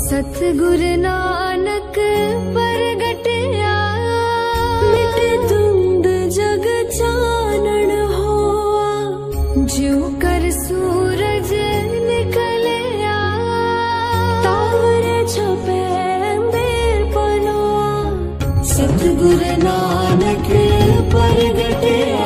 सतगुरु नानक परगटया मिट धुंध जग चानन होआ ज्यों कर सूरज निकलया तावर छपे अंधेर पनोआ सतगुरु नानक परगटया।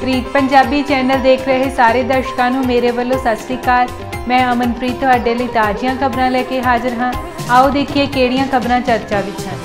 ਪ੍ਰੀਤ ਪੰਜਾਬੀ ਚੈਨਲ ਦੇਖ ਰਹੇ ਸਾਰੇ ਦਰਸ਼ਕਾਂ ਨੂੰ ਮੇਰੇ ਵੱਲੋਂ ਸਤਿ ਸ੍ਰੀ ਅਕਾਲ। ਮੈਂ ਅਮਨਪ੍ਰੀਤ ਤੁਹਾਡੇ ਲਈ ਤਾਜ਼ੀਆਂ ਖਬਰਾਂ ਲੈ ਕੇ ਹਾਜ਼ਰ ਹਾਂ। ਆਓ ਦੇਖੀਏ ਕਿਹੜੀਆਂ ਖਬਰਾਂ ਚਰਚਾ ਵਿੱਚ ਹਨ।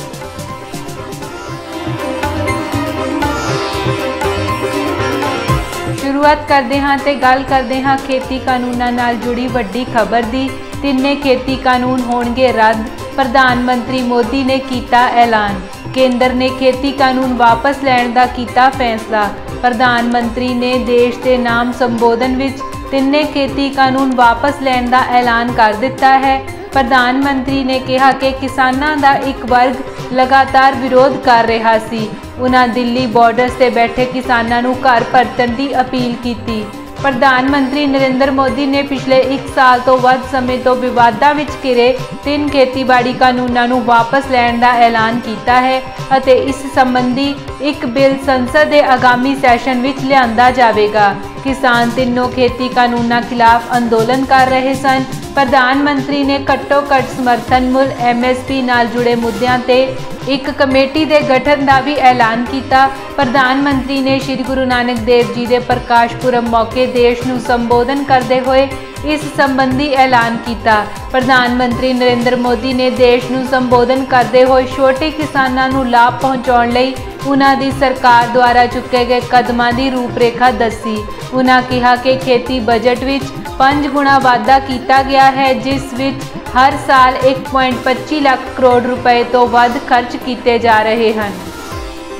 ਸ਼ੁਰੂਆਤ ਕਰਦੇ ਹਾਂ ਤੇ ਗੱਲ ਕਰਦੇ ਹਾਂ ਖੇਤੀ ਕਾਨੂੰਨਾਂ ਨਾਲ ਜੁੜੀ ਵੱਡੀ ਖਬਰ ਦੀ। ਤਿੰਨੇ ਖੇਤੀ ਕਾਨੂੰਨ ਹੋਣਗੇ ਰੱਦ, ਪ੍ਰਧਾਨ ਮੰਤਰੀ ਮੋਦੀ ਨੇ ਕੀਤਾ ਐਲਾਨ। ਕੇਂਦਰ ਨੇ ਖੇਤੀ ਕਾਨੂੰਨ ਵਾਪਸ ਲੈਣ ਦਾ ਕੀਤਾ ਫੈਸਲਾ। ਪ੍ਰਧਾਨ ਮੰਤਰੀ ਨੇ ਦੇਸ਼ ਦੇ ਨਾਮ ਸੰਬੋਧਨ ਵਿੱਚ ਤਿੰਨੇ ਖੇਤੀ ਕਾਨੂੰਨ ਵਾਪਸ ਲੈਣ ਦਾ ਐਲਾਨ ਕਰ ਦਿੱਤਾ ਹੈ। ਪ੍ਰਧਾਨ ਮੰਤਰੀ ਨੇ ਕਿਹਾ ਕਿ ਕਿਸਾਨਾਂ ਦਾ ਇੱਕ ਵਰਗ ਲਗਾਤਾਰ ਵਿਰੋਧ ਕਰ ਰਿਹਾ ਸੀ। ਉਹਨਾਂ ਦਿੱਲੀ ਬਾਰਡਰਸ ਤੇ ਬੈਠੇ ਕਿਸਾਨਾਂ ਨੂੰ ਘਰ ਪਰਤਣ ਦੀ ਅਪੀਲ ਕੀਤੀ। ਪ੍ਰਧਾਨ ਮੰਤਰੀ ਨਰਿੰਦਰ ਮੋਦੀ ਨੇ ਪਿਛਲੇ 1 ਸਾਲ ਤੋਂ ਵੱਧ ਸਮੇਂ ਤੋਂ ਵਿਵਾਦਾਂ ਵਿੱਚ ਘਿਰੇ 3 ਖੇਤੀਬਾੜੀ ਕਾਨੂੰਨਾਂ ਨੂੰ ਵਾਪਸ ਲੈਣ ਦਾ ਐਲਾਨ ਕੀਤਾ ਹੈ ਅਤੇ ਇਸ ਸੰਬੰਧੀ ਇੱਕ ਬਿੱਲ ਸੰਸਦ ਦੇ ਆਗਾਮੀ ਸੈਸ਼ਨ ਵਿੱਚ ਲਿਆਂਦਾ ਜਾਵੇਗਾ। ਕਿਸਾਨ ਤਿੰਨੋਂ ਖੇਤੀ ਕਾਨੂੰਨਾਂ ਖਿਲਾਫ ਅੰਦੋਲਨ ਕਰ ਰਹੇ ਸਨ। ਪ੍ਰਧਾਨ ਮੰਤਰੀ ਨੇ ਘੱਟੋ-ਘੱਟ ਸਮਰਥਨ ਮੁੱਲ MSP ਨਾਲ ਜੁੜੇ ਮੁੱਦਿਆਂ ਤੇ ਇੱਕ ਕਮੇਟੀ ਦੇ ਗਠਨ ਦਾ ਵੀ ਐਲਾਨ ਕੀਤਾ। ਪ੍ਰਧਾਨ ਮੰਤਰੀ ਨੇ ਸ਼੍ਰੀ ਗੁਰੂ ਨਾਨਕ ਦੇਵ ਜੀ ਦੇ ਪ੍ਰਕਾਸ਼ ਪੁਰਬ ਮੌਕੇ ਦੇਸ਼ ਨੂੰ ਸੰਬੋਧਨ ਕਰਦੇ ਹੋਏ ਇਸ ਸੰਬੰਧੀ ਐਲਾਨ ਕੀਤਾ। ਪ੍ਰਧਾਨ ਮੰਤਰੀ ਨਰਿੰਦਰ ਮੋਦੀ ਨੇ ਦੇਸ਼ ਨੂੰ ਸੰਬੋਧਨ ਕਰਦੇ ਹੋਏ ਛੋਟੇ ਕਿਸਾਨਾਂ ਨੂੰ ਲਾਭ ਪਹੁੰਚਾਉਣ ਲਈ ਉਹਨਾਂ ਦੀ ਸਰਕਾਰ ਦੁਆਰਾ ਚੁੱਕੇ ਗਏ ਕਦਮਾਂ ਦੀ ਰੂਪਰੇਖਾ ਦੱਸੀ। ਉਹਨਾਂ ਕਿਹਾ ਕਿ ਖੇਤੀ ਬਜਟ ਵਿੱਚ 5 ਗੁਣਾ ਵਾਧਾ ਕੀਤਾ ਗਿਆ ਹੈ, ਜਿਸ ਵਿੱਚ ਹਰ ਸਾਲ 1.25 ਲੱਖ ਕਰੋੜ ਰੁਪਏ ਤੋਂ ਵੱਧ ਖਰਚ ਕੀਤੇ ਜਾ ਰਹੇ ਹਨ।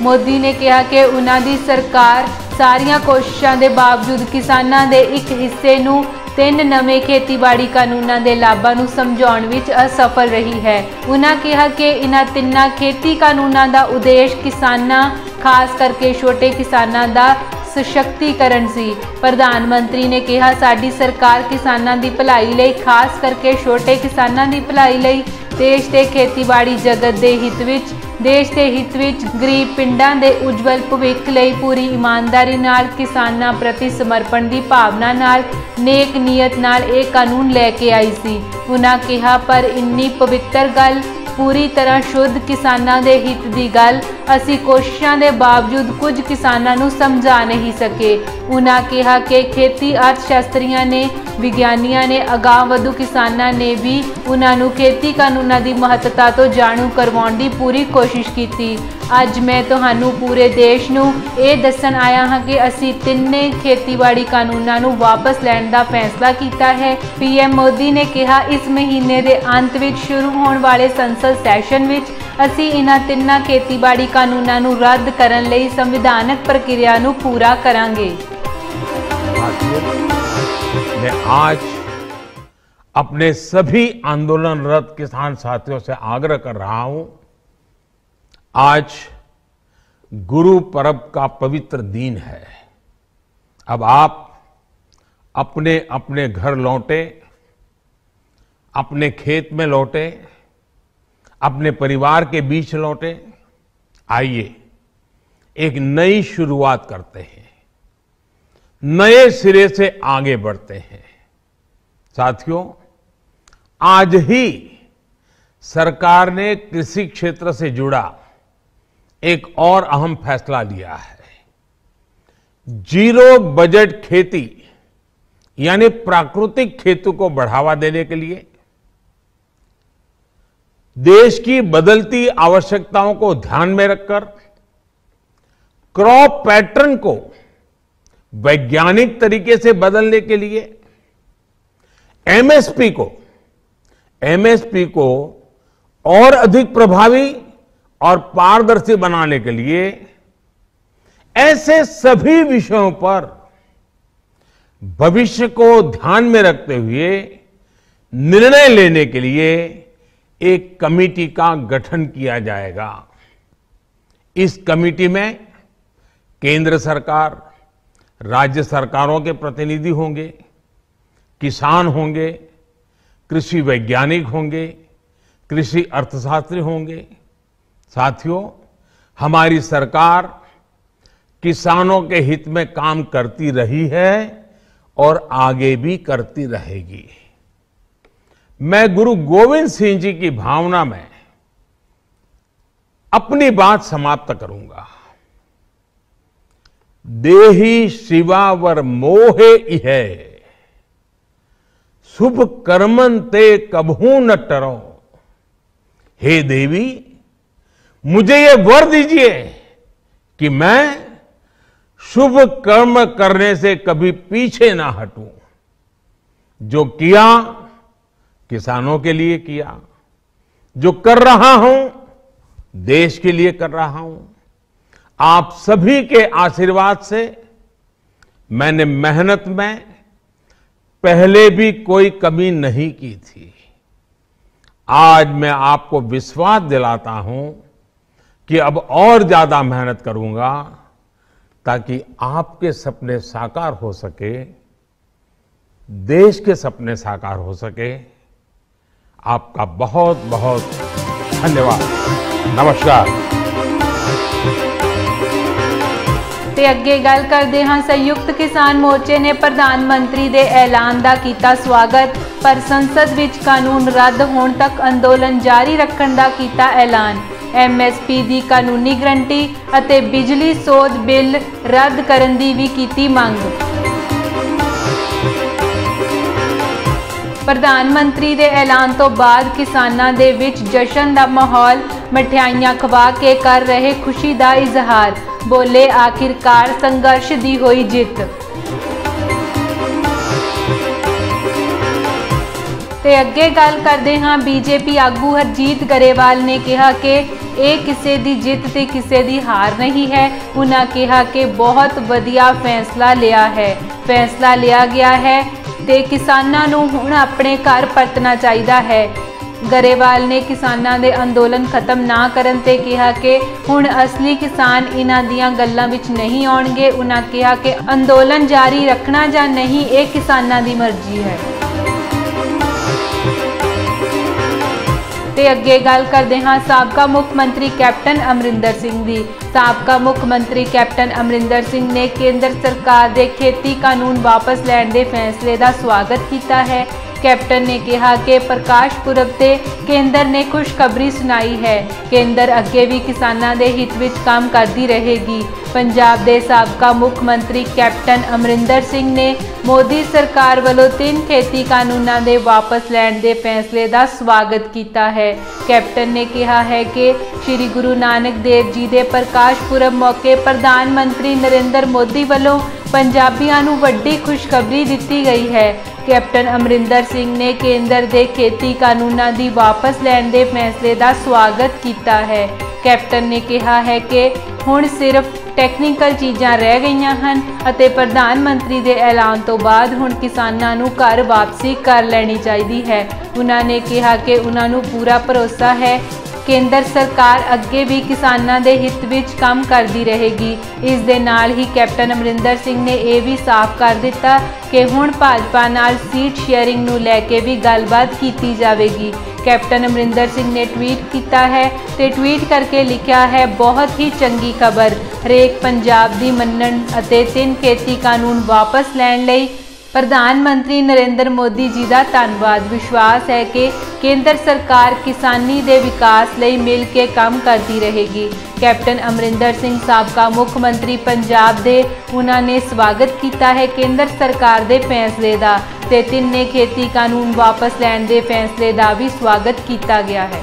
ਮੋਦੀ ਨੇ ਕਿਹਾ ਕਿ ਉਹਨਾਂ ਦੀ ਸਰਕਾਰ ਸਾਰੀਆਂ ਕੋਸ਼ਿਸ਼ਾਂ ਦੇ ਬਾਵਜੂਦ ਕਿਸਾਨਾਂ ਦੇ ਇੱਕ ਹਿੱਸੇ ਨੂੰ 3 ਨਵੇਂ ਖੇਤੀਬਾੜੀ ਕਾਨੂੰਨਾਂ ਦੇ ਲਾਭਾਂ ਨੂੰ ਸਮਝਾਉਣ ਵਿੱਚ ਅਸਫਲ ਰਹੀ ਹੈ। ਉਹਨਾਂ ਕਿਹਾ ਕਿ ਇਹਨਾਂ 3 ਖੇਤੀ ਕਾਨੂੰਨਾਂ ਦਾ ਉਦੇਸ਼ ਕਿਸਾਨਾਂ, ਖਾਸ ਕਰਕੇ ਛੋਟੇ ਕਿਸਾਨਾਂ ਦਾ ਸਸ਼ਕਤੀਕਰਨ ਸੀ। ਪ੍ਰਧਾਨ ਮੰਤਰੀ ਨੇ ਕਿਹਾ, ਸਾਡੀ ਸਰਕਾਰ ਕਿਸਾਨਾਂ ਦੀ ਭਲਾਈ ਲਈ, ਖਾਸ ਕਰਕੇ ਛੋਟੇ ਕਿਸਾਨਾਂ ਦੀ ਭਲਾਈ ਲਈ, ਦੇਸ਼ ਦੇ ਖੇਤੀਬਾੜੀ ਜਗਤ ਦੇ ਹਿੱਤ ਵਿੱਚ, ਗਰੀਬ ਪਿੰਡਾਂ ਦੇ ਉਜਵਲ ਭਵਿੱਖ ਲਈ ਪੂਰੀ ਇਮਾਨਦਾਰੀ ਨਾਲ, ਕਿਸਾਨਾਂ ਪ੍ਰਤੀ ਸਮਰਪਣ ਦੀ ਭਾਵਨਾ ਨਾਲ, ਨੇਕ ਨੀਅਤ ਨਾਲ ਇਹ ਕਾਨੂੰਨ ਲੈ ਕੇ ਆਈ ਸੀ। ਉਹਨਾਂ ਕਿਹਾ, ਪਰ ਇੰਨੀ ਪਵਿੱਤਰ ਗੱਲ, ਪੂਰੀ ਤਰ੍ਹਾਂ ਸ਼ੁੱਧ ਕਿਸਾਨਾਂ ਦੇ ਹਿੱਤ ਦੀ ਗੱਲ ਅਸੀਂ ਕੋਸ਼ਿਸ਼ਾਂ ਦੇ ਬਾਵਜੂਦ ਕੁਝ ਕਿਸਾਨਾਂ ਨੂੰ ਸਮਝਾ ਨਹੀਂ ਸਕੇ। ਉਹਨਾਂ ਕਿਹਾ ਕਿ ਖੇਤੀ ਅਰਥ ਸ਼ਾਸਤਰੀਆਂ ਨੇ, ਵਿਗਿਆਨੀਆਂ ਨੇ, ਅਗਾਂਹ ਵਧੂ ਕਿਸਾਨਾਂ ਨੇ ਵੀ ਉਹਨਾਂ ਨੂੰ ਖੇਤੀ ਕਾਨੂੰਨਾਂ ਦੀ ਮਹੱਤਤਾ ਤੋਂ ਜਾਣੂ ਕਰਵਾਉਣ ਦੀ ਪੂਰੀ ਕੋਸ਼ਿਸ਼ ਕੀਤੀ। ਅੱਜ ਮੈਂ ਤੁਹਾਨੂੰ ਪੂਰੇ ਦੇਸ਼ ਨੂੰ ਇਹ ਦੱਸਣ ਆਇਆ ਹਾਂ ਕਿ ਅਸੀਂ ਤਿੰਨੇ ਖੇਤੀਬਾੜੀ ਕਾਨੂੰਨਾਂ ਨੂੰ ਵਾਪਸ ਲੈਣ ਦਾ ਫੈਸਲਾ ਕੀਤਾ ਹੈ। PM ਮੋਦੀ ਨੇ ਕਿਹਾ, ਇਸ ਮਹੀਨੇ ਦੇ ਅੰਤ ਵਿੱਚ ਸ਼ੁਰੂ ਹੋਣ ਵਾਲੇ ਸੰਸਦ ਸੈਸ਼ਨ ਵਿੱਚ ਅਸੀਂ ਇਹਨਾਂ 3 ਖੇਤੀਬਾੜੀ ਕਾਨੂੰਨਾਂ ਨੂੰ ਰੱਦ ਕਰਨ ਲਈ संविधानक प्रक्रिया ਨੂੰ पूरा करांगे। मैं आज अपने सभी आंदोलनरत किसान साथियों से आग्रह कर रहा हूं, आज गुरु पर्व का पवित्र दिन है। अब आप अपने अपने घर लौटे, अपने खेत में लौटे, अपने परिवार के बीच लौटे। आइए एक नई शुरुआत करते हैं, नए सिरे से आगे बढ़ते हैं। साथियों, आज ही सरकार ने कृषि क्षेत्र से जुड़ा एक और अहम फैसला लिया है। जीरो बजट खेती यानी प्राकृतिक खेती को बढ़ावा देने के लिए देश की बदलती आवश्यकताओं को ध्यान में रखकर क्रॉप पैटर्न को वैज्ञानिक तरीके से बदलने के लिए एमएसपी को और अधिक प्रभावी और पारदर्शी बनाने के लिए ऐसे सभी विषयों पर भविष्य को ध्यान में रखते हुए निर्णय लेने के लिए एक कमेटी का गठन किया जाएगा। इस कमेटी में केंद्र सरकार, राज्य सरकारों के प्रतिनिधि होंगे, किसान होंगे, कृषि वैज्ञानिक होंगे, कृषि अर्थशास्त्री होंगे। साथियों, हमारी सरकार किसानों के हित में काम करती रही है और आगे भी करती रहेगी। मैं गुरु गोविंद सिंह जी की भावना में अपनी बात समाप्त करूंगा। देहि शिवावर मोहे इहे, शुभ कर्मन ते कबहू न टरो। हे देवी, मुझे ये वर दीजिए कि मैं शुभ कर्म करने से कभी पीछे ना हटूं। जो किया किसानों के लिए किया, जो कर रहा हूं देश के लिए कर रहा हूं। आप सभी के आशीर्वाद से मैंने मेहनत में पहले भी कोई कमी नहीं की थी। आज मैं आपको विश्वास दिलाता हूं कि अब और ज्यादा मेहनत करूंगा ताकि आपके सपने साकार हो सके, देश के सपने साकार हो सके। आपका बहुत बहुत धन्यवाद। नमस्कार। ਤੇ ਅੱਗੇ ਗੱਲ ਕਰਦੇ ਹਾਂ। ਸੰਯੁਕਤ ਕਿਸਾਨ ਮੋਰਚੇ ਨੇ ਪ੍ਰਧਾਨ ਮੰਤਰੀ ਦੇ ਐਲਾਨ ਦਾ ਕੀਤਾ ਸਵਾਗਤ, ਪਰ ਸੰਸਦ ਵਿੱਚ ਕਾਨੂੰਨ ਰੱਦ ਹੋਣ ਤੱਕ ਅੰਦੋਲਨ ਜਾਰੀ ਰੱਖਣ ਦਾ ਕੀਤਾ ਐਲਾਨ। ਐਮਐਸਪੀ ਦੀ ਕਾਨੂੰਨੀ ਗਰੰਟੀ ਅਤੇ ਬਿਜਲੀ ਸੋਧ ਬਿੱਲ ਰੱਦ ਕਰਨ ਦੀ ਵੀ ਕੀਤੀ ਮੰਗ। ਪ੍ਰਧਾਨ ਮੰਤਰੀ ਦੇ ਐਲਾਨ ਤੋਂ ਬਾਅਦ ਕਿਸਾਨਾਂ ਦੇ ਵਿੱਚ ਜਸ਼ਨ ਦਾ ਮਾਹੌਲ, ਮਠਿਆਈਆਂ ਖਵਾ ਕੇ ਕਰ ਰਹੇ ਖੁਸ਼ੀ ਦਾ ਇਜ਼ਹਾਰ। ਬੋਲੇ ਆਖਿਰਕਾਰ ਸੰਘਰਸ਼ ਦੀ ਹੋਈ ਜਿੱਤ। ਤੇ ਅੱਗੇ ਗੱਲ ਕਰਦੇ ਹਾਂ। ਬੀਜੇਪੀ ਆਗੂ ਹਰਜੀਤ ਗਰੇਵਾਲ ਨੇ ਕਿਹਾ ਕਿ ਇਹ ਕਿਸੇ ਦੀ ਜਿੱਤ ਤੇ ਕਿਸੇ ਦੀ ਹਾਰ ਨਹੀਂ ਹੈ। ਉਹਨਾਂ ਕਿਹਾ ਕਿ ਬਹੁਤ ਵਧੀਆ ਫੈਸਲਾ ਲਿਆ ਹੈ, ਫੈਸਲਾ ਲਿਆ ਗਿਆ ਹੈ ਤੇ ਕਿਸਾਨਾਂ ਨੂੰ ਹੁਣ ਆਪਣੇ ਘਰ ਪਰਤਣਾ ਚਾਹੀਦਾ ਹੈ। ਗਰੇਵਾਲ ਨੇ ਕਿਸਾਨਾਂ ਦੇ ਅੰਦੋਲਨ ਖਤਮ ਨਾ ਕਰਨ ਤੇ ਕਿਹਾ ਕਿ ਹੁਣ ਅਸਲੀ ਕਿਸਾਨ ਇਹਨਾਂ ਦੀਆਂ ਗੱਲਾਂ ਵਿੱਚ ਨਹੀਂ ਆਉਣਗੇ। ਉਹਨਾਂ ਕਿਹਾ ਕਿ ਅੰਦੋਲਨ ਜਾਰੀ ਰੱਖਣਾ ਜਾਂ ਨਹੀਂ ਇਹ ਕਿਸਾਨਾਂ ਦੀ ਮਰਜ਼ੀ ਹੈ। ਤੇ ਅੱਗੇ ਗੱਲ ਕਰਦੇ ਹਾਂ ਸਾਬਕਾ ਮੁੱਖ ਮੰਤਰੀ ਕੈਪਟਨ ਅਮਰਿੰਦਰ ਸਿੰਘ ਦੀ। ਸਾਬਕਾ ਮੁੱਖ ਮੰਤਰੀ ਕੈਪਟਨ ਅਮਰਿੰਦਰ ਸਿੰਘ ਨੇ ਕੇਂਦਰ ਸਰਕਾਰ ਦੇ ਖੇਤੀ ਕਾਨੂੰਨ ਵਾਪਸ ਲੈਣ ਦੇ ਫੈਸਲੇ ਦਾ ਸਵਾਗਤ ਕੀਤਾ ਹੈ। ਕੈਪਟਨ ਨੇ ਕਿਹਾ ਕਿ ਪ੍ਰਕਾਸ਼ ਪੁਰਬ ਤੇ ਕੇਂਦਰ ਨੇ ਖੁਸ਼ਖਬਰੀ ਸੁਣਾਈ ਹੈ। ਕੇਂਦਰ ਅੱਗੇ ਵੀ ਕਿਸਾਨਾਂ ਦੇ ਹਿੱਤ ਵਿੱਚ ਕੰਮ ਕਰਦੀ ਰਹੇਗੀ। ਪੰਜਾਬ ਦੇ ਸਾਬਕਾ ਮੁੱਖ ਮੰਤਰੀ ਕੈਪਟਨ ਅਮਰਿੰਦਰ ਸਿੰਘ ਨੇ ਮੋਦੀ ਸਰਕਾਰ ਵੱਲੋਂ 3 ਖੇਤੀ ਕਾਨੂੰਨਾਂ ਦੇ ਵਾਪਸ ਲੈਣ ਦੇ ਫੈਸਲੇ ਦਾ ਸਵਾਗਤ ਕੀਤਾ ਹੈ। ਕੈਪਟਨ ਨੇ ਕਿਹਾ ਹੈ ਕਿ ਸ਼੍ਰੀ ਗੁਰੂ ਨਾਨਕ ਦੇਵ ਜੀ ਦੇ ਪ੍ਰਕਾਸ਼ ਪੁਰਬ ਮੌਕੇ ਪ੍ਰਧਾਨ ਮੰਤਰੀ ਨਰਿੰਦਰ ਮੋਦੀ ਵੱਲੋਂ ਪੰਜਾਬੀਆਂ ਨੂੰ ਵੱਡੀ ਖੁਸ਼ਖਬਰੀ ਦਿੱਤੀ ਗਈ ਹੈ। ਕੈਪਟਨ ਅਮਰਿੰਦਰ ਸਿੰਘ ਨੇ ਕੇਂਦਰ ਦੇ ਖੇਤੀ ਕਾਨੂੰਨਾਂ ਦੀ ਵਾਪਸ ਲੈਣ ਦੇ ਫੈਸਲੇ ਦਾ ਸਵਾਗਤ ਕੀਤਾ ਹੈ। ਕੈਪਟਨ ਨੇ ਕਿਹਾ ਹੈ ਕਿ ਹੁਣ ਸਿਰਫ ਟੈਕਨੀਕਲ ਚੀਜ਼ਾਂ ਰਹਿ ਗਈਆਂ ਹਨ ਅਤੇ ਪ੍ਰਧਾਨ ਮੰਤਰੀ ਦੇ ਐਲਾਨ ਤੋਂ ਬਾਅਦ ਹੁਣ ਕਿਸਾਨਾਂ ਨੂੰ ਘਰ ਵਾਪਸੀ ਕਰ ਲੈਣੀ ਚਾਹੀਦੀ ਹੈ। ਉਹਨਾਂ ਨੇ ਕਿਹਾ ਕਿ ਉਹਨਾਂ ਨੂੰ ਪੂਰਾ ਭਰੋਸਾ ਹੈ ਕੇਂਦਰ ਸਰਕਾਰ ਅੱਗੇ ਵੀ ਕਿਸਾਨਾਂ ਦੇ ਹਿੱਤ ਵਿੱਚ ਕੰਮ ਕਰਦੀ ਰਹੇਗੀ। ਇਸ ਦੇ ਨਾਲ ਹੀ ਕੈਪਟਨ ਅਮਰਿੰਦਰ ਸਿੰਘ ਨੇ ਇਹ ਵੀ ਸਾਫ਼ ਕਰ ਦਿੱਤਾ ਕਿ ਹੁਣ ਭਾਜਪਾ ਨਾਲ ਸੀਟ ਸ਼ੇਅਰਿੰਗ ਨੂੰ ਲੈ ਕੇ ਵੀ ਗੱਲਬਾਤ ਕੀਤੀ ਜਾਵੇਗੀ। ਕੈਪਟਨ ਅਮਰਿੰਦਰ ਸਿੰਘ ਨੇ ਟਵੀਟ ਕੀਤਾ ਹੈ ਤੇ ਟਵੀਟ ਕਰਕੇ ਲਿਖਿਆ ਹੈ, ਬਹੁਤ ਹੀ ਚੰਗੀ ਖਬਰ। ਹਰੇਕ ਪੰਜਾਬ ਦੀ ਮੰਨਣ ਅਤੇ 3 ਖੇਤੀ ਕਾਨੂੰਨ ਵਾਪਸ ਲੈਣ ਲਈ ਪ੍ਰਧਾਨ ਮੰਤਰੀ ਨਰਿੰਦਰ ਮੋਦੀ ਜੀ ਦਾ ਧੰਨਵਾਦ। ਵਿਸ਼ਵਾਸ ਹੈ ਕਿ ਕੇਂਦਰ ਸਰਕਾਰ ਕਿਸਾਨੀ ਦੇ ਵਿਕਾਸ ਲਈ ਮਿਲ ਕੇ ਕੰਮ ਕਰਦੀ ਰਹੇਗੀ। ਕੈਪਟਨ ਅਮਰਿੰਦਰ ਸਿੰਘ ਸਾਬਕਾ ਮੁੱਖ ਮੰਤਰੀ ਪੰਜਾਬ ਦੇ, ਉਹਨਾਂ ਨੇ ਸਵਾਗਤ ਕੀਤਾ ਹੈ ਕੇਂਦਰ ਸਰਕਾਰ ਦੇ ਫੈਸਲੇ ਦਾ ਤੇ 3 ਖੇਤੀ ਕਾਨੂੰਨ ਵਾਪਸ ਲੈਣ ਦੇ ਫੈਸਲੇ ਦਾ ਵੀ ਸਵਾਗਤ ਕੀਤਾ ਗਿਆ ਹੈ।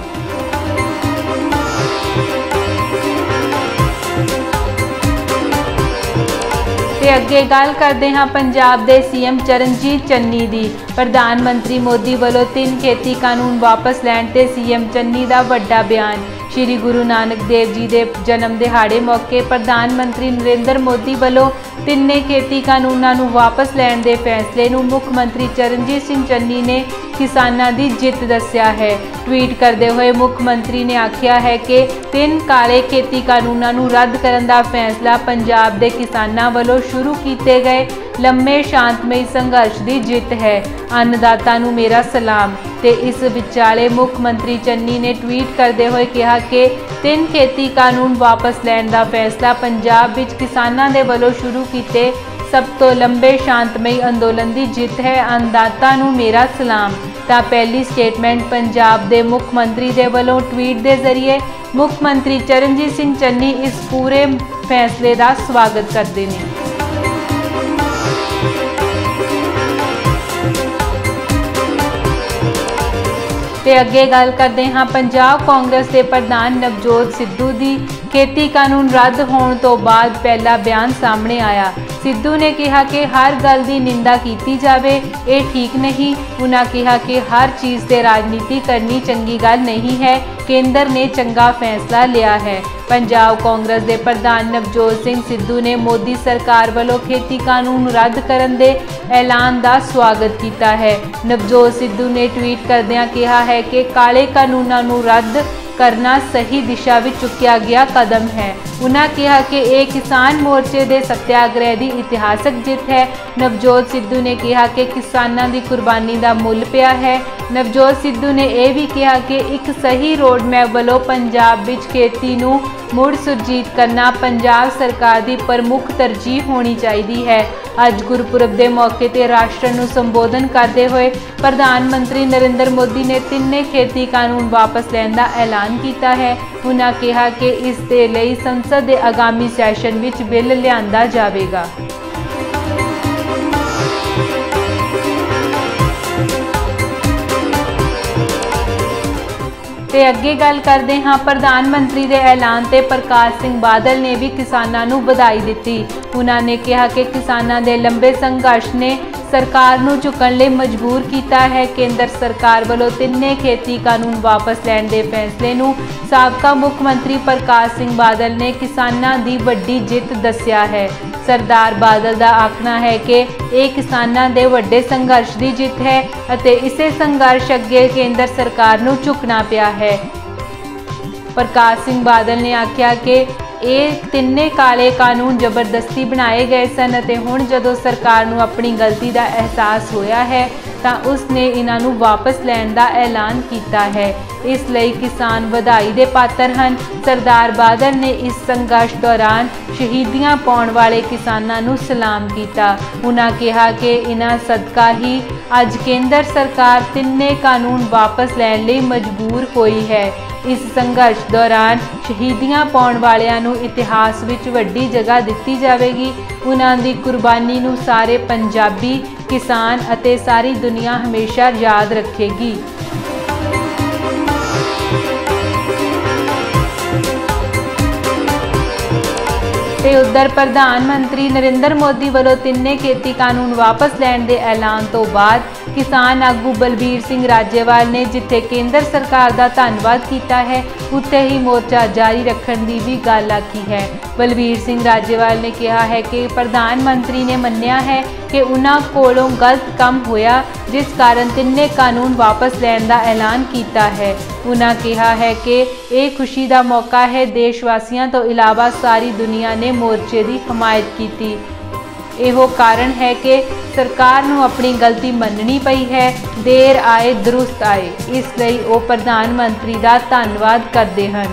ਤੇ ਅੱਗੇ ਗੱਲ ਕਰਦੇ ਹਾਂ ਪੰਜਾਬ ਦੇ ਸੀਐਮ ਚਰਨਜੀਤ ਚੰਨੀ ਦੀ। ਪ੍ਰਧਾਨ ਮੰਤਰੀ ਮੋਦੀ ਵੱਲੋਂ 3 ਖੇਤੀ ਕਾਨੂੰਨ ਵਾਪਸ ਲੈਣ ਤੇ ਸੀਐਮ ਚੰਨੀ ਦਾ ਵੱਡਾ ਬਿਆਨ। श्री गुरु नानक देव जी के जन्म दिहाड़े मौके प्रधानमंत्री नरेंद्र मोदी वालों तिन्ने खेती कानूनों को वापस लैण के फैसले को मुख्य मंत्री चरणजीत सिंह चन्नी ने किसानों की जित दस्या है। ट्वीट करते हुए मुख्यमंत्री ने आख्या है कि 3 काले खेती कानूनों को रद्द करने का फैसला पंजाब के किसानों वालों शुरू किए गए लंबे शांतमई संघर्ष की जित है। अन्नदाता नूं मेरा सलाम। ते इस विचाले मुख्यमंत्री चन्नी ने ट्वीट करते हुए कहा कि 3 खेती कानून वापस लैण का फैसला पंजाब विच किसानां दे वल्लों शुरू किए सब तो लंबे शांतमई अंदोलन की जित है। अन्नदाता नूं मेरा सलाम। तां पहली स्टेटमेंट पंजाब के मुख्यमंत्री दे वल्लों ट्वीट के जरिए मुख्यमंत्री चरणजीत सिंह चन्नी इस पूरे फैसले का स्वागत करते हैं। ते अगे गल करते हाँ पंजाब कांग्रेस के प्रधान नवजोत सिद्धू की खेती कानून रद्द होने तो बाद पहला बयान सामने आया। सिद्धू ने कहा कि हर गल की निंदा की जाए ये ठीक नहीं। उन्होंने कहा कि हर चीज़ से राजनीति करनी चंगी गल नहीं है। केंद्र ने चंगा फैसला लिया है। पंजाब कांग्रेस के प्रधान नवजोत सिंह सिद्धू ने मोदी सरकार वालों खेती कानून रद्द करने के ऐलान का स्वागत किया है। नवजोत सिद्धू ने ट्वीट करदियां कहा है कि काले कानूनों को रद्द करना सही दिशा में चुकिया गया कदम है। उन्होंने कहा कि एक किसान मोर्चे के सत्याग्रह की इतिहासक जित है। नवजोत सिद्धू ने कहा कि किसानों की कुर्बानी का मुल पिया है। नवजोत सिद्धू ने यह भी कहा कि एक सही रोडमैप वालों पंजाब विच खेती नूं मुड़ सुरजीत करना पंजाब सरकार की प्रमुख तरजीह होनी चाहिए है। अज गुरपुरब के मौके पर राष्ट्र नूं संबोधन करते हुए प्रधानमंत्री नरेंद्र मोदी ने 3 खेती कानून वापस लैण का ऐलान किया है। उन्होंने कहा कि इस दे लई संसद के आगामी सैशन विच बिल लिआंदा जावेगा। ते अगे गल करते हाँ प्रधानमंत्री के ऐलान ते प्रकाश सिंह बादल ने भी किसानों को बधाई दी। उन्होंने कहा कि किसानों के लंबे संघर्ष ने सरकार नूं झुकण लई मजबूर किया है। केंद्र सरकार वालों 3 खेती कानून वापस लैण के फैसले नूं साबका मुख्यमंत्री प्रकाश सिंह बादल ने किसानों की वड्डी जित दस्या है। सरदार बादल का आखना है कि यह किसानों के वड्डे संघर्ष की जित है अते इसे संघर्ष अगे केंद्र सरकार नूं झुकना पिया है। प्रकाश सिंह बादल ने आख्या कि ये 3 काले कानून जबरदस्ती बनाए गए सन अते हुण जदों सरकार नूं अपनी गलती का एहसास होया है तां उसने इन्हां नूं वापस लैण का ऐलान किया है। इसलिए किसान बधाई दे पात्र हैं। सरदार बादल ने इस संघर्ष दौरान शहीदियां पाउण वाले किसानों नूं सलाम किया। उन्होंने कहा कि इन्हां सदका ही अज केंद्र सरकार 3 कानून वापस लैण लई मजबूर हुई है। इस संघर्ष दौरान शहीदियां पाउण वालियां नूं इतिहास विच वड्डी जगह दित्ती जावेगी। उन्हां दी कुर्बानी नूं सारे पंजाबी किसान अते सारी दुनिया हमेशा याद रखेगी। ते उधर प्रधानमंत्री नरेंद्र मोदी वालों 3 खेती कानून वापस लैण के ऐलान तो बाद किसान आगू बलबीर सिंह राजेवाल ने जिथे केंद्र सरकार का धन्यवाद किया है उत्थे ही मोर्चा जारी रखने की भी गल आखी है। बलबीर सिंह राजेवाल ने कहा है कि प्रधानमंत्री ने मन्निया है कि उन्हां कोलों गलत काम होया जिस कारण 3 कानून वापस लैण का ऐलान किया है। उन्होंने कहा है कि यह खुशी का मौका है। देशवासियों तो इलावा सारी दुनिया ने मोर्चे की हमायत की। इहो कारण है कि सरकार नूं अपनी गलती मननी पई है। देर आए दुरुस्त आए, इसलिए वो प्रधानमंत्री का धन्यवाद करते हैं।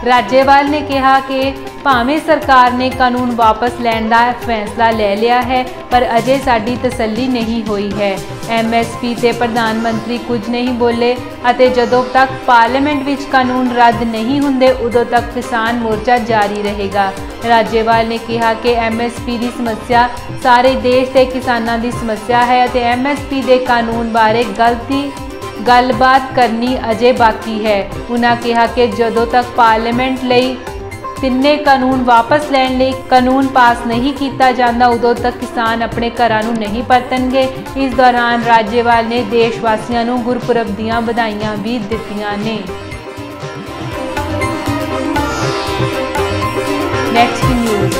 राजेवाल ने कहा कि भावें सरकार ने कानून वापस लैण का फैसला ले लिया है पर अजे साडी तसल्ली नहीं हुई है। MSP ते प्रधानमंत्री कुछ नहीं बोले अते जदों तक पार्लीमेंट विच कानून रद्द नहीं हुंदे उदों तक किसान मोर्चा जारी रहेगा। राजेवाल ने कहा कि MSP की समस्या सारे देश के किसानों की समस्या है अते MSP के कानून बारे गलती ਗੱਲਬਾਤ ਕਰਨੀ ਅਜੇ ਬਾਕੀ ਹੈ। ਉਹਨਾਂ ਕਿਹਾ ਕਿ ਜਦੋਂ ਤੱਕ ਪਾਰਲੀਮੈਂਟ ਲਈ ਤਿੰਨੇ ਕਾਨੂੰਨ ਵਾਪਸ ਲੈਣ ਲਈ ਕਾਨੂੰਨ ਪਾਸ ਨਹੀਂ ਕੀਤਾ ਜਾਂਦਾ ਉਦੋਂ ਤੱਕ ਕਿਸਾਨ ਆਪਣੇ ਘਰਾਂ ਨੂੰ ਨਹੀਂ ਪਰਤਣਗੇ। ਇਸ ਦੌਰਾਨ ਰਾਜੇਵਾਲ ਨੇ ਦੇਸ਼ ਵਾਸੀਆਂ ਨੂੰ ਗੁਰਪੁਰਬ ਦੀਆਂ ਵਧਾਈਆਂ ਵੀ ਦਿੱਤੀਆਂ ਨੇ। ਨੈਕਸਟ ਨਿਊਜ਼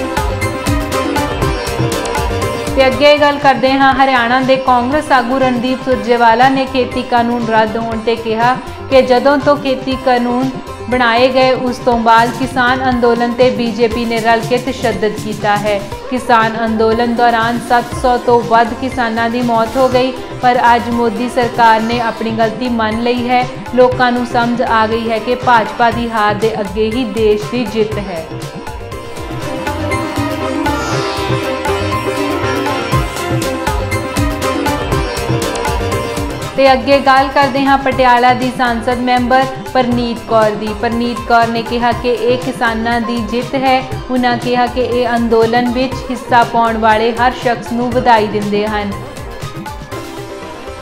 ਤੇ ਅੱਗੇ ਗੱਲ ਕਰਦੇ ਹਾਂ ਹਰਿਆਣਾ ਦੇ ਕਾਂਗਰਸ ਆਗੂ ਰਣਦੀਪ ਸੁਰਜੇਵਾਲਾ ਨੇ ਖੇਤੀ ਕਾਨੂੰਨ ਰੱਦ ਹੋਣ ਤੇ ਕਿਹਾ ਕਿ ਜਦੋਂ ਤੋਂ ਖੇਤੀ ਕਾਨੂੰਨ ਬਣਾਏ ਗਏ ਉਸ ਤੋਂ ਬਾਅਦ ਕਿਸਾਨ ਅੰਦੋਲਨ ਤੇ ਬੀਜੇਪੀ ਨੇ ਰਲ ਕੇ ਤਸ਼ੱਦਦ ਕੀਤਾ ਹੈ। ਕਿਸਾਨ ਅੰਦੋਲਨ ਦੌਰਾਨ 700 ਤੋਂ ਵੱਧ ਕਿਸਾਨਾਂ ਦੀ ਮੌਤ ਹੋ ਗਈ, ਪਰ ਅੱਜ ਮੋਦੀ ਸਰਕਾਰ ਨੇ ਆਪਣੀ ਗਲਤੀ ਮੰਨ ਲਈ ਹੈ। ਲੋਕਾਂ ਨੂੰ ਸਮਝ ਆ ਗਈ ਹੈ ਕਿ ਭਾਜਪਾ ਦੀ ਹਾਰ ਦੇ ਅੱਗੇ ਹੀ ਦੇਸ਼ ਦੀ ਜਿੱਤ ਹੈ। ਤੇ ਅੱਗੇ ਗੱਲ ਕਰਦੇ ਹਾਂ ਪਟਿਆਲਾ ਦੀ ਸੰਸਦ ਮੈਂਬਰ ਪਰਨੀਤ ਕੌਰ ਦੀ। ਪਰਨੀਤ ਕੌਰ ਨੇ ਕਿਹਾ ਕਿ ਇਹ ਕਿਸਾਨਾਂ ਦੀ ਜਿੱਤ ਹੈ। ਉਹਨਾਂ ਕਿਹਾ ਕਿ ਇਹ ਅੰਦੋਲਨ ਵਿੱਚ ਹਿੱਸਾ ਪਾਉਣ ਵਾਲੇ ਹਰ ਸ਼ਖਸ ਨੂੰ ਵਧਾਈ ਦਿੰਦੇ ਹਨ।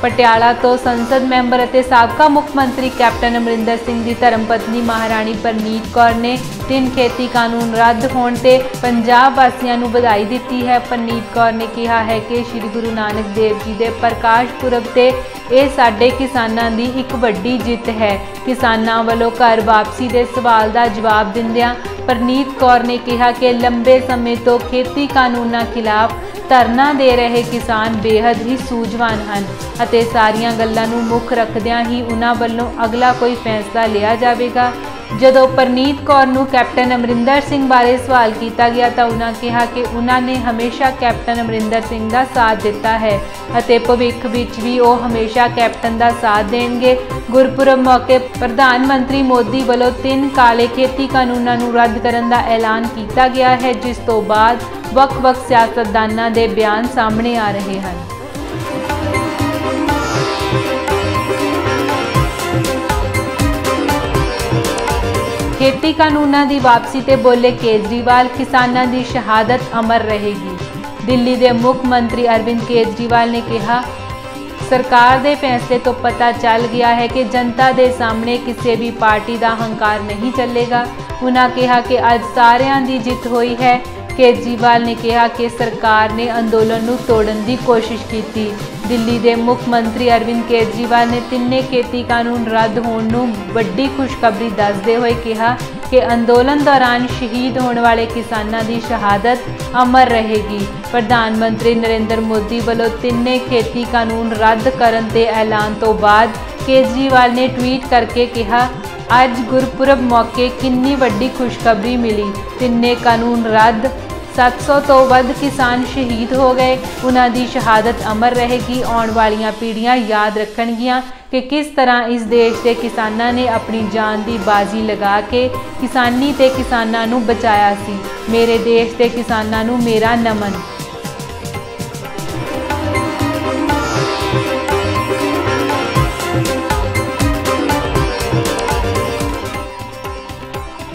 ਪਟਿਆਲਾ ਤੋਂ ਸੰਸਦ ਮੈਂਬਰ ਅਤੇ ਸਾਬਕਾ ਮੁੱਖ ਮੰਤਰੀ ਕੈਪਟਨ ਅਮਰਿੰਦਰ ਸਿੰਘ ਦੀ ਧਰਮਪਤਨੀ ਮਹਾਰਾਣੀ ਪਰਨੀਤ ਕੌਰ ਨੇ 3 ਖੇਤੀ ਕਾਨੂੰਨ ਰੱਦ ਹੋਣ ਤੇ ਪੰਜਾਬ ਵਾਸੀਆਂ ਨੂੰ ਵਧਾਈ ਦਿੱਤੀ ਹੈ। ਪਰਨੀਤ ਕੌਰ ਨੇ ਕਿਹਾ ਹੈ ਕਿ ਸ੍ਰੀ ਗੁਰੂ ਨਾਨਕ ਦੇਵ ਜੀ ਦੇ ਪ੍ਰਕਾਸ਼ ਪੁਰਬ ਤੇ ਇਹ ਸਾਡੇ ਕਿਸਾਨਾਂ ਦੀ ਇੱਕ ਵੱਡੀ ਜਿੱਤ ਹੈ। ਕਿਸਾਨਾਂ ਵੱਲੋਂ ਘਰ ਵਾਪਸੀ ਦੇ ਸਵਾਲ ਦਾ ਜਵਾਬ ਦਿੰਦਿਆਂ ਪਰਨੀਤ ਕੌਰ ਨੇ ਕਿਹਾ ਕਿ ਲੰਬੇ ਸਮੇਂ ਤੋਂ ਖੇਤੀ ਕਾਨੂੰਨਾਂ ਖਿਲਾਫ ਧਰਨਾ ਦੇ ਰਹੇ ਕਿਸਾਨ ਬੇਹੱਦ ਹੀ ਸੂਝਵਾਨ ਹਨ ਅਤੇ ਸਾਰੀਆਂ ਗੱਲਾਂ ਨੂੰ ਮੁੱਖ ਰੱਖਦਿਆਂ ਹੀ ਉਹਨਾਂ ਵੱਲੋਂ ਅਗਲਾ ਕੋਈ ਫੈਸਲਾ ਲਿਆ ਜਾਵੇਗਾ। ਜਦੋਂ ਪਰਨੀਤ ਕੌਰ ਨੂੰ ਕੈਪਟਨ ਅਮਰਿੰਦਰ ਸਿੰਘ ਬਾਰੇ ਸਵਾਲ ਕੀਤਾ ਗਿਆ ਤਾਂ ਉਹਨਾਂ ਕਿਹਾ ਕਿ ਉਹਨਾਂ ਨੇ ਹਮੇਸ਼ਾ ਕੈਪਟਨ ਅਮਰਿੰਦਰ ਸਿੰਘ ਦਾ ਸਾਥ ਦਿੱਤਾ ਹੈ ਅਤੇ ਭਵਿੱਖ ਵਿੱਚ ਵੀ ਉਹ ਹਮੇਸ਼ਾ ਕੈਪਟਨ ਦਾ ਸਾਥ ਦੇਣਗੇ। ਗੁਰਪੁਰਬ ਮੌਕੇ ਪ੍ਰਧਾਨ ਮੰਤਰੀ ਮੋਦੀ ਵੱਲੋਂ 3 ਕਾਲੇ ਖੇਤੀ ਕਾਨੂੰਨਾਂ ਨੂੰ ਰੱਦ ਕਰਨ ਦਾ ਐਲਾਨ ਕੀਤਾ ਗਿਆ ਹੈ, ਜਿਸ ਤੋਂ ਬਾਅਦ ਵੱਖ-ਵੱਖ ਸਿਆਸਤਦਾਨਾਂ ਦੇ ਬਿਆਨ ਸਾਹਮਣੇ ਆ ਰਹੇ ਹਨ। ਖੇਤੀ ਕਾਨੂੰਨਾਂ ਦੀ ਵਾਪਸੀ ਤੇ ਬੋਲੇ ਕੇਜਰੀਵਾਲ, ਕਿਸਾਨਾਂ ਦੀ ਸ਼ਹਾਦਤ ਅਮਰ ਰਹੇਗੀ। ਦਿੱਲੀ ਦੇ ਮੁੱਖ ਮੰਤਰੀ ਅਰਵਿੰਦ ਕੇਜਰੀਵਾਲ ਨੇ ਕਿਹਾ, ਸਰਕਾਰ ਦੇ ਫੈਸਲੇ ਤੋਂ ਪਤਾ ਚੱਲ ਗਿਆ ਹੈ ਕਿ ਜਨਤਾ ਦੇ ਸਾਹਮਣੇ ਕਿਸੇ ਵੀ ਪਾਰਟੀ ਦਾ ਹੰਕਾਰ ਨਹੀਂ ਚੱਲੇਗਾ। ਉਹਨਾਂ ਕਿਹਾ ਕਿ ਅੱਜ ਸਾਰਿਆਂ ਦੀ ਜਿੱਤ ਹੋਈ ਹੈ। ਕੇਜਰੀਵਾਲ ਨੇ ਕਿਹਾ ਕਿ ਸਰਕਾਰ ਨੇ ਅੰਦੋਲਨ ਨੂੰ ਤੋੜਨ ਦੀ ਕੋਸ਼ਿਸ਼ ਕੀਤੀ। ਦਿੱਲੀ ਦੇ ਮੁੱਖ ਮੰਤਰੀ ਅਰਵਿੰਦ ਕੇਜਰੀਵਾਲ ਨੇ ਤਿੰਨੇ ਖੇਤੀ ਕਾਨੂੰਨ ਰੱਦ ਹੋਣ ਨੂੰ ਵੱਡੀ ਖੁਸ਼ਖਬਰੀ ਦੱਸਦੇ ਹੋਏ ਕਿਹਾ ਕਿ ਅੰਦੋਲਨ ਦੌਰਾਨ ਸ਼ਹੀਦ ਹੋਣ ਵਾਲੇ ਕਿਸਾਨਾਂ ਦੀ ਸ਼ਹਾਦਤ ਅਮਰ ਰਹੇਗੀ। ਪ੍ਰਧਾਨ ਮੰਤਰੀ ਨਰਿੰਦਰ ਮੋਦੀ ਵੱਲੋਂ ਤਿੰਨੇ ਖੇਤੀ ਕਾਨੂੰਨ ਰੱਦ ਕਰਨ ਦੇ ਐਲਾਨ ਤੋਂ ਬਾਅਦ ਕੇਜਰੀਵਾਲ ਨੇ ਟਵੀਟ ਕਰਕੇ ਕਿਹਾ, ਅੱਜ ਗੁਰਪੁਰਬ ਮੌਕੇ ਕਿੰਨੀ ਵੱਡੀ ਖੁਸ਼ਖਬਰੀ ਮਿਲੀ। ਤਿੰਨੇ ਕਾਨੂੰਨ ਰੱਦ, 700 ਤੋਂ ਵੱਧ ਕਿਸਾਨ ਸ਼ਹੀਦ ਹੋ ਗਏ। ਉਹਨਾਂ ਦੀ ਸ਼ਹਾਦਤ ਅਮਰ ਰਹੇਗੀ। ਆਉਣ ਵਾਲੀਆਂ ਪੀੜ੍ਹੀਆਂ ਯਾਦ ਰੱਖਣਗੀਆਂ ਕਿ ਕਿਸ ਤਰ੍ਹਾਂ ਇਸ ਦੇਸ਼ ਦੇ ਕਿਸਾਨਾਂ ਨੇ ਆਪਣੀ ਜਾਨ ਦੀ ਬਾਜ਼ੀ ਲਗਾ ਕੇ ਕਿਸਾਨੀ ਤੇ ਕਿਸਾਨਾਂ ਨੂੰ ਬਚਾਇਆ ਸੀ। ਮੇਰੇ ਦੇਸ਼ ਦੇ ਕਿਸਾਨਾਂ ਨੂੰ ਮੇਰਾ ਨਮਨ।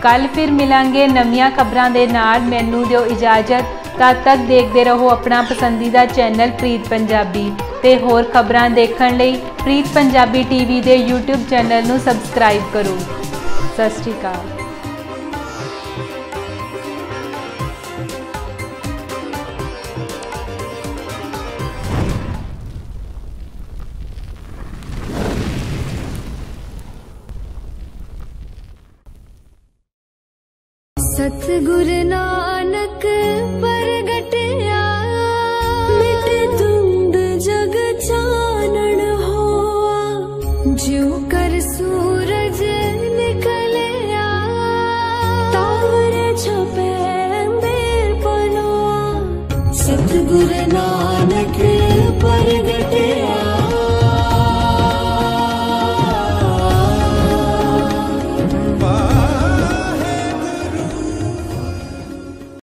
ਕੱਲ ਫਿਰ ਮਿਲਾਂਗੇ ਨਵੀਆਂ ਖਬਰਾਂ ਦੇ ਨਾਲ। ਮੈਨੂੰ ਦਿਓ ਇਜਾਜ਼ਤ। ਤਦ ਤੱਕ ਦੇਖਦੇ ਰਹੋ ਆਪਣਾ ਪਸੰਦੀਦਾ ਚੈਨਲ ਪ੍ਰੀਤ ਪੰਜਾਬੀ ਤੇ ਹੋਰ ਖਬਰਾਂ ਦੇਖਣ ਲਈ ਪ੍ਰੀਤ ਪੰਜਾਬੀ ਟੀਵੀ ਦੇ YouTube ਚੈਨਲ ਨੂੰ ਸਬਸਕ੍ਰਾਈਬ ਕਰੋ। ਸਤਿ ਸ਼੍ਰੀ ਅਕਾਲ। सतगुर नानक परगटया मिट धुंध जग चानन होआ, ज्यों कर सूरज निकलया तावर छपे अंधेर पलोआ। सतगुर नानक